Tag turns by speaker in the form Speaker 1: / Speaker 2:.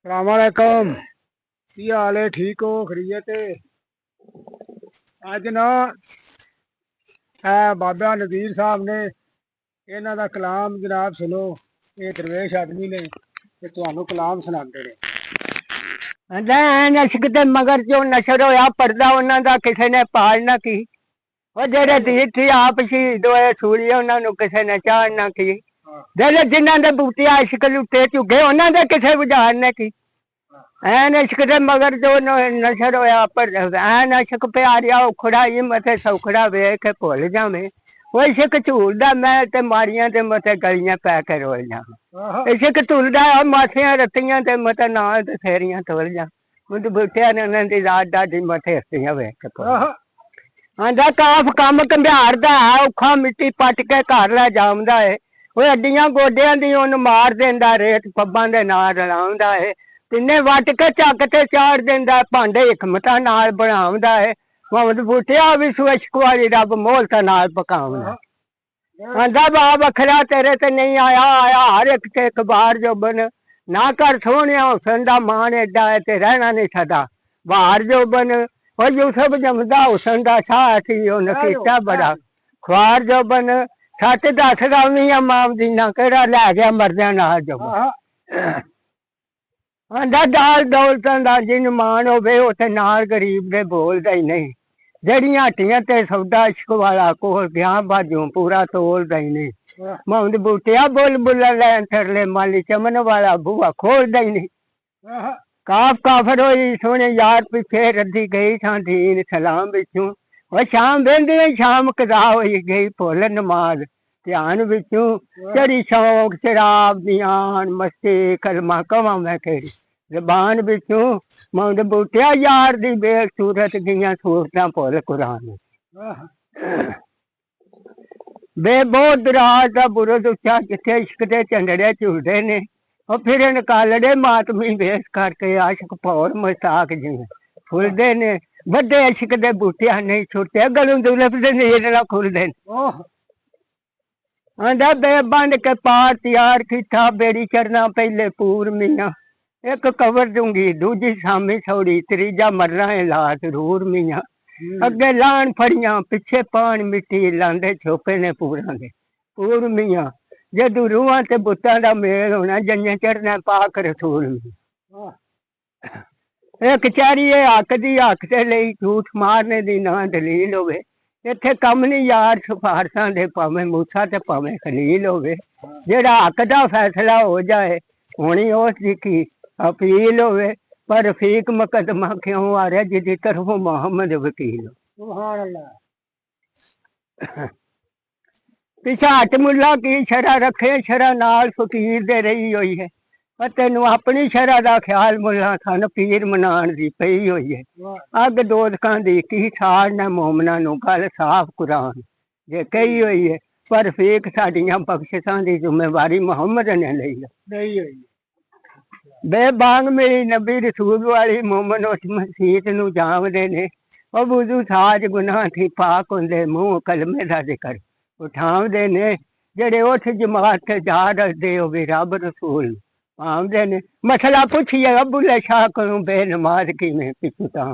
Speaker 1: सलामकुम। की हाल है? ठीक हो? खरीयत है? अज ना बाबा नज़ीर साहब ने इन्हों का कलाम जनाब सुनो। ये दरवेश आदमी ने ते तुहानू कलाम सुनाते ने। नशक ते मगर जो नशर होया पर्दा उन्हों का किसी ने पाल ना की। वो जेड़े तीर थी आप शहीद होए सूलिए उन्होंने किसी ने चाड़ ना की। जेड़े जिन्हों के बूटे इश्क लुटे झुगे उन्होंने किसी बुझार ने की। ऐन इश्क दे मगर जो नशर होया पर ऐन इश्क प्यारिया उखड़ा ही मते सौखड़ा वेख के भुल जावे। वो इश्क झूलदा मैं ते मारियां ते मते गलियां पै के रोल जा। इश्क झूलदा मासियां रत्तियां ते मते नाल ते फेरियां तोल जा। मुझ बूटिया ने उन्होंने दी रात डाडी मते हस्तियां वेख के आंदा काफ कम कंध्यारदा है औखा मिट्टी पट के घर लै जामदा है। वो अड्डियां गोडियां दी उन मार देंदा रेत पब्बां दे नाल रलाउंदा है। तिन्ने वट के चक ते चाड़ देंदा भांडे हिकमतां नाल बनाउंदा है। मोहम्मद बूटिया विश्व इश्क वाली रब मोहलता नाल पकाउंदा। आंदा बा बखरा तेरे ते नहीं आया आया हर एक ते कबार जो बन। ना कर सोहणिया हुसन दा मान एडा है ते रहना नहीं सदा बाहर जो बन। और यूसुफ जमदा हुसन दा शाह सी उन कीता बड़ा ख्वार जो बन। सच दस गावी माम दीना केड़ा लै गया मरदे नाल जो आंदा दाल दौलतां दा जिन मान होवे उत्थे नाल गरीब दे बोलदा ही नहीं। जड़ियां हट्टियां ते सौदा इश्क वाला कोल गया बाजू पूरा तोलदा ही नहीं। मोहम्मद बूटिया बुल बुला लैन थरले माली चमन वाला बुआ खोलदा ही नहीं। काफ काफर होई सोने यार पिछे रद्दी गई था दीन सलाम बिचू। और शाम वेंदे शाम कदा होई गई भुल नमाज ध्यान बिचू। चढ़ी शौक शराब दियान मस्ती कलमा कवा मैं केड़ी जबान बिचू। मोहम्मद बूटिया यार दी बेसूरत दियां सूरतां भुल कुरान। बेबोध दराज दा बुरज उच्चा जिथे इश्क दे झंडड़े झुलदे ने। और फिर निकालड़े मातमी बेस करके आशक भौर मस्ताक जिवें फुलदे ने। बड़े इश्क दे बूटिया नहीं छुटते गलों दुलफ दे नीर ना खुलदे ने। आंदा बेबंद के पार तैयार किथा बेड़ी चढ़ना पहले पूर मियां। एक कवर दूंगी दूजी शामी सौड़ी त्रीजा मरना है ला जरूर मियां। अगे लान फड़ियां पिछे पान मिट्टी लांदे छोपे ने पूरा दे पूर मियां। जदू रूहां ते बुतां दा मेल होना जन्ने चढ़ना पाक रसूल मियां। एक चारिए हक दी हक ते लई झूठ मारने दी ना दलील होवे। इत्थे कम नहीं यार सिफारसां दे भावें मूसा ते भावें खलील होवे। जेड़ा हक दा फैसला हो जाए होनी उस दी की अपील होवे। पर रफीक मुकदमा क्यों आ रहा जिदी तरफों मोहम्मद वकील पिछा हट मुला की शरा रखे शरा नाल फकीर दे रही हुई है। तेनू अपनी शरा दा ख्याल मुला थान पीर मनान दी पई हुई है। अग दोदकां दी की साड़ ने मोमना नू गल साफ कुरान जे कही हुई है। पर रफीक साडियां बख्शिशां दी जिम्मेवारी मोहम्मद ने लई है। बेबांग मेरी नबी रसूल वाली मोमन उस मसीत नू जामदे ने। और बुजू साज गुनाह थी पाक हुंदे मुंह कलमे दा जिक्र उठावदे ने। जेड़े उठ जमात ते जा रखदे हो भी रब रसूल आमदे ने। मसला पुछिए अबुल शाह कोलों बेनमाज किवें पिछू तां